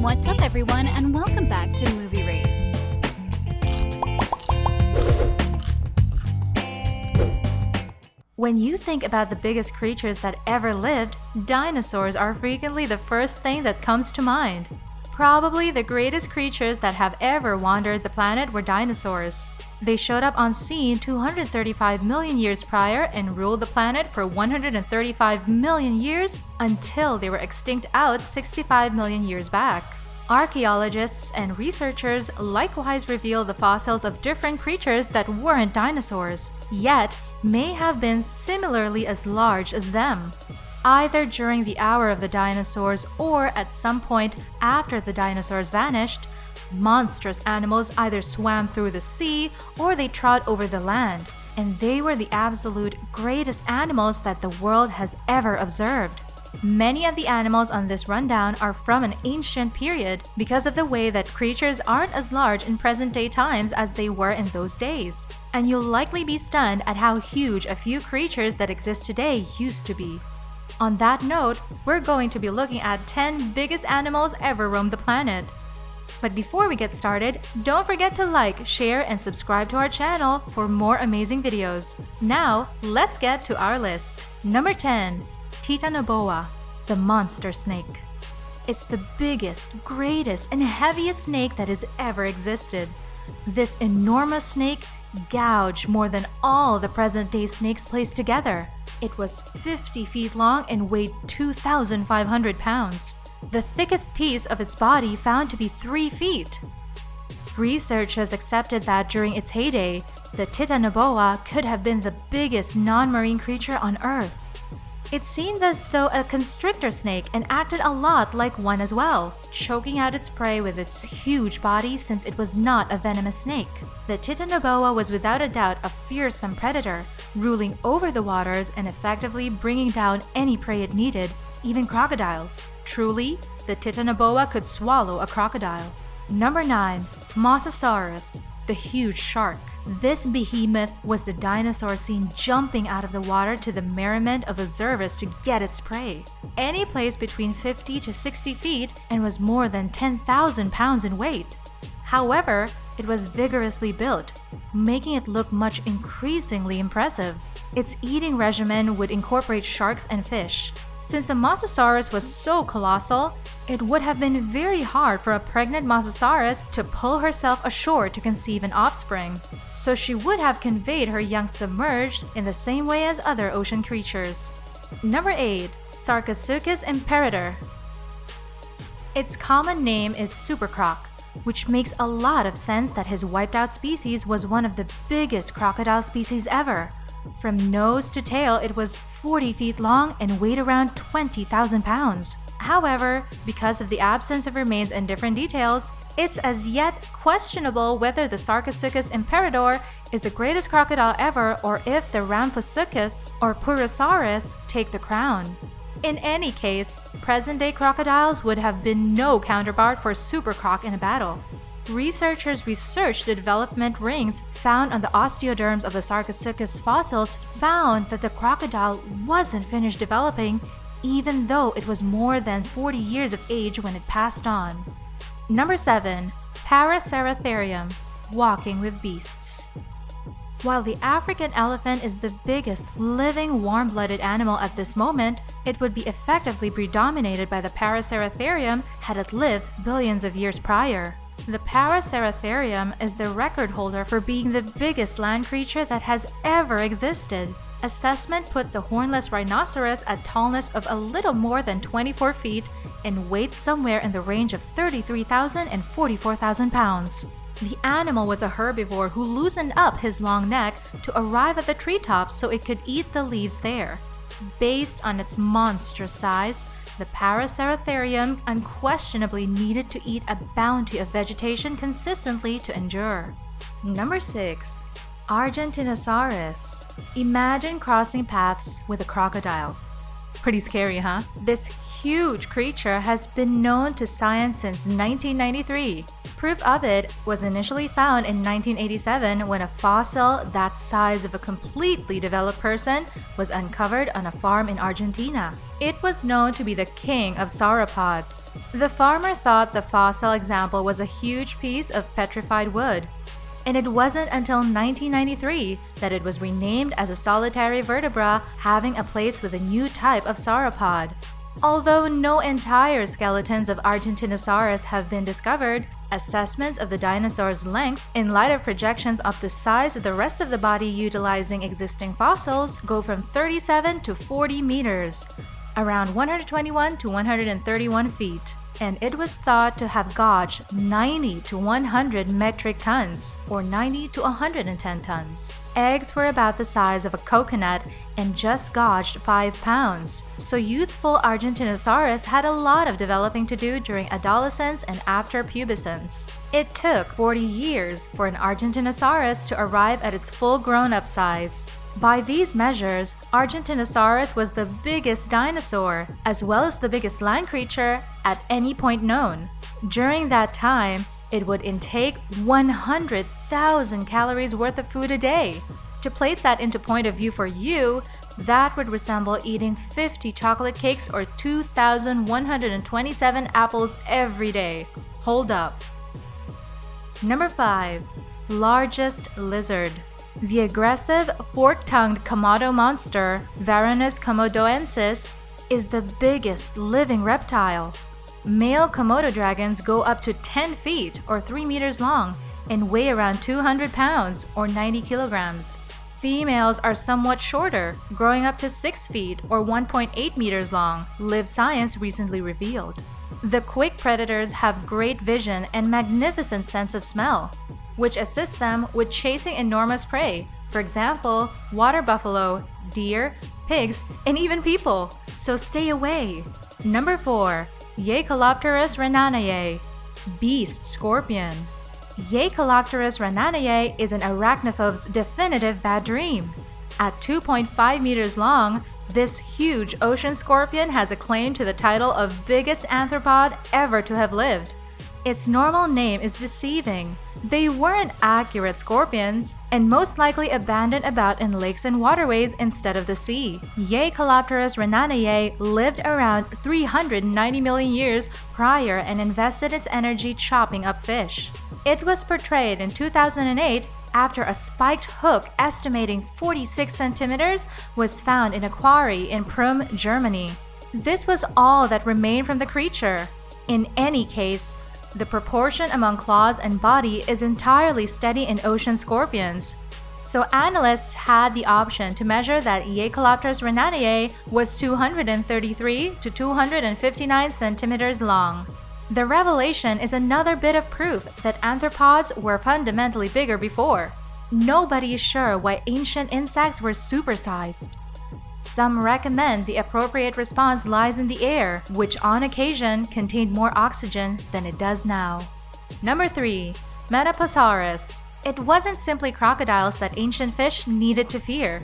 What's up, everyone, and welcome back to Movie Raised. When you think about the biggest creatures that ever lived, dinosaurs are frequently the first thing that comes to mind. Probably the greatest creatures that have ever wandered the planet were dinosaurs. They showed up on scene 235 million years prior and ruled the planet for 135 million years until they were extinct out 65 million years back. Archaeologists and researchers likewise reveal the fossils of different creatures that weren't dinosaurs, yet may have been similarly as large as them. Either during the hour of the dinosaurs or at some point after the dinosaurs vanished, monstrous animals either swam through the sea or they trod over the land, and they were the absolute greatest animals that the world has ever observed. Many of the animals on this rundown are from an ancient period because of the way that creatures aren't as large in present-day times as they were in those days. And you'll likely be stunned at how huge a few creatures that exist today used to be. On that note, we're going to be looking at 10 biggest animals ever roamed the planet. But before we get started, don't forget to like, share, and subscribe to our channel for more amazing videos. Now, let's get to our list. Number 10. Titanoboa, the monster snake. It's the biggest, greatest, and heaviest snake that has ever existed. This enormous snake gouged more than all the present-day snakes placed together. It was 50 feet long and weighed 2,500 pounds. The thickest piece of its body found to be 3 feet. Research has accepted that during its heyday, the Titanoboa could have been the biggest non-marine creature on Earth. It seemed as though a constrictor snake and acted a lot like one as well, choking out its prey with its huge body since it was not a venomous snake. The Titanoboa was without a doubt a fearsome predator, ruling over the waters and effectively bringing down any prey it needed, even crocodiles. Truly, the Titanoboa could swallow a crocodile. Number 9. Mosasaurus, the huge shark. This behemoth was the dinosaur seen jumping out of the water to the merriment of observers to get its prey. Any place between 50 to 60 feet and was more than 10,000 pounds in weight. However, it was vigorously built, making it look much increasingly impressive. Its eating regimen would incorporate sharks and fish. Since the Mosasaurus was so colossal, it would have been very hard for a pregnant Mosasaurus to pull herself ashore to conceive an offspring, so she would have conveyed her young submerged in the same way as other ocean creatures. Number 8. Sarcosuchus imperator. Its common name is Super Croc, which makes a lot of sense that his wiped-out species was one of the biggest crocodile species ever. From nose to tail, it was 40 feet long and weighed around 20,000 pounds. However, because of the absence of remains and different details, it's as yet questionable whether the Sarcosuchus imperator is the greatest crocodile ever or if the Ramphosuchus or Purosaurus take the crown. In any case, present-day crocodiles would have been no counterpart for Super Croc in a battle. Researchers researched the development rings found on the osteoderms of the Sarcosuchus fossils found that the crocodile wasn't finished developing even though it was more than 40 years of age when it passed on. Number 7. Paraceratherium, walking with beasts. While the African elephant is the biggest living warm-blooded animal at this moment, it would be effectively predominated by the Paraceratherium had it lived billions of years prior. The Paraceratherium is the record holder for being the biggest land creature that has ever existed. Assessment put the hornless rhinoceros at tallness of a little more than 24 feet and weight somewhere in the range of 33,000 and 44,000 pounds. The animal was a herbivore who loosened up his long neck to arrive at the treetops so it could eat the leaves there. Based on its monstrous size, the Paraceratherium unquestionably needed to eat a bounty of vegetation consistently to endure. Number 6. Argentinosaurus. Imagine crossing paths with a crocodile. Pretty scary, huh? This huge creature has been known to science since 1993. Proof of it was initially found in 1987 when a fossil that size of a completely developed person was uncovered on a farm in Argentina. It was known to be the king of sauropods. The farmer thought the fossil example was a huge piece of petrified wood. And it wasn't until 1993 that it was renamed as a solitary vertebra, having a place with a new type of sauropod. Although no entire skeletons of Argentinosaurus have been discovered, assessments of the dinosaur's length in light of projections of the size of the rest of the body utilizing existing fossils go from 37 to 40 meters, around 121 to 131 feet. And it was thought to have gauged 90 to 100 metric tons, or 90 to 110 tons. Eggs were about the size of a coconut and just gauged 5 pounds, so youthful Argentinosaurus had a lot of developing to do during adolescence and after pubescence. It took 40 years for an Argentinosaurus to arrive at its full grown-up size. By these measures, Argentinosaurus was the biggest dinosaur, as well as the biggest land creature at any point known. During that time, it would intake 100,000 calories worth of food a day. To place that into point of view for you, that would resemble eating 50 chocolate cakes or 2,127 apples every day. Hold up. Number 5. Largest lizard. The aggressive, fork-tongued Komodo monster, Varanus komodoensis, is the biggest living reptile. Male Komodo dragons go up to 10 feet or 3 meters long and weigh around 200 pounds or 90 kilograms. Females are somewhat shorter, growing up to 6 feet or 1.8 meters long, Live Science recently revealed. The quick predators have great vision and magnificent sense of smell, which assists them with chasing enormous prey, for example, water buffalo, deer, pigs, and even people, so stay away. Number 4. Calaveras Renan, beast scorpion. Calaveras Renan is an arachnophobe's definitive bad dream. At 2.5 meters long, this huge ocean scorpion has a claim to the title of biggest arthropod ever to have lived. Its normal name is deceiving. They weren't accurate scorpions, and most likely abandoned about in lakes and waterways instead of the sea. Calaveras Renan lived around 390 million years prior and invested its energy chopping up fish. It was portrayed in 2008 after a spiked hook estimating 46 centimeters was found in a quarry in Prüm, Germany. This was all that remained from the creature. In any case, the proportion among claws and body is entirely steady in ocean scorpions. So analysts had the option to measure that Calaveras Renan was 233 to 259 centimeters long. The revelation is another bit of proof that arthropods were fundamentally bigger before. Nobody is sure why ancient insects were supersized. Some recommend the appropriate response lies in the air, which on occasion contained more oxygen than it does now. Number 3. MetaPassaras. It wasn't simply crocodiles that ancient fish needed to fear.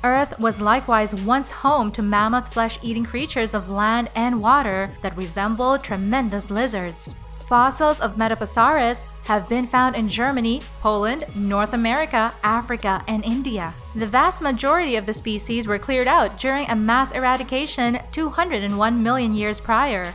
Earth was likewise once home to mammoth flesh-eating creatures of land and water that resembled tremendous lizards. Fossils of MetaPassaras have been found in Germany, Poland, North America, Africa, and India. The vast majority of the species were cleared out during a mass eradication 201 million years prior.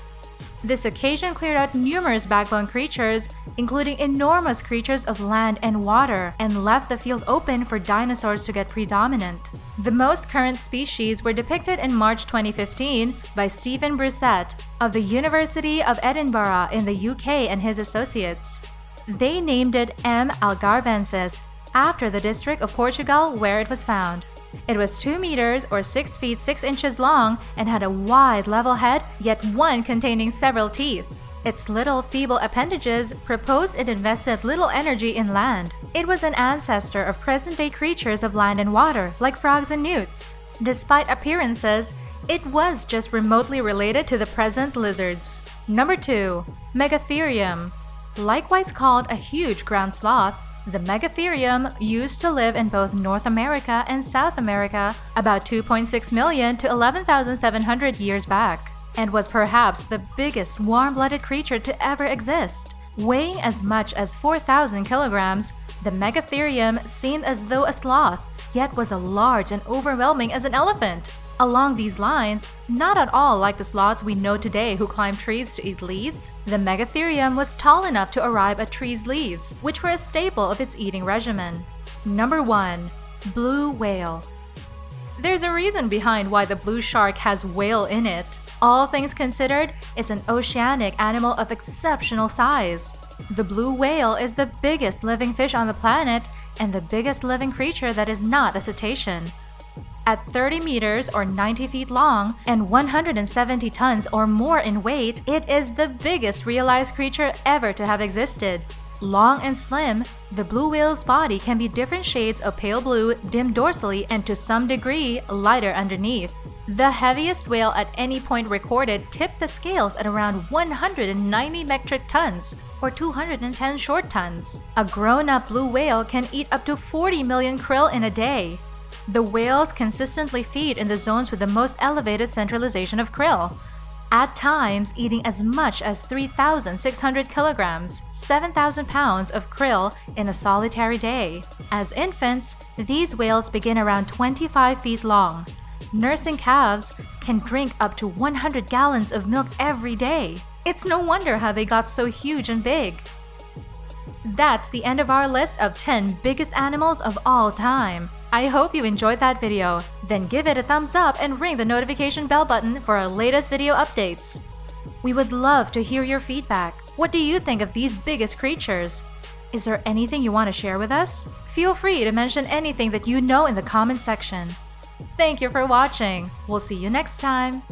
This occasion cleared out numerous backbone creatures, including enormous creatures of land and water, and left the field open for dinosaurs to get predominant. The most current species were depicted in March 2015 by Stephen Brissett of the University of Edinburgh in the UK and his associates. They named it M. algarvensis after the district of Portugal where it was found. It was 2 meters or 6 feet 6 inches long and had a wide level head, yet one containing several teeth. Its little feeble appendages proposed it invested little energy in land. It was an ancestor of present-day creatures of land and water, like frogs and newts. Despite appearances, it was just remotely related to the present lizards. Number 2. Megatherium. Likewise called a huge ground sloth, the Megatherium used to live in both North America and South America about 2.6 million to 11,700 years back, and was perhaps the biggest warm-blooded creature to ever exist. Weighing as much as 4,000 kilograms, the Megatherium seemed as though a sloth, yet was as large and overwhelming as an elephant. Along these lines, not at all like the sloths we know today who climb trees to eat leaves, the Megatherium was tall enough to arrive at trees' leaves, which were a staple of its eating regimen. Number 1. Blue whale. There's a reason behind why the blue shark has whale in it. All things considered, it's an oceanic animal of exceptional size. The blue whale is the biggest living fish on the planet and the biggest living creature that is not a cetacean. At 30 meters or 90 feet long and 170 tons or more in weight, it is the biggest realized creature ever to have existed. Long and slim, the blue whale's body can be different shades of pale blue, dim dorsally, and to some degree, lighter underneath. The heaviest whale at any point recorded tipped the scales at around 190 metric tons, or 210 short tons. A grown-up blue whale can eat up to 40 million krill in a day. The whales consistently feed in the zones with the most elevated centralization of krill, at times eating as much as 3,600 kilograms, 7,000 pounds of krill in a solitary day. As infants, these whales begin around 25 feet long. Nursing calves can drink up to 100 gallons of milk every day. It's no wonder how they got so huge and big. That's the end of our list of 10 biggest animals of all time. I hope you enjoyed that video. Then give it a thumbs up and ring the notification bell button for our latest video updates. We would love to hear your feedback. What do you think of these biggest creatures? Is there anything you want to share with us? Feel free to mention anything that you know in the comments section. Thank you for watching. We'll see you next time.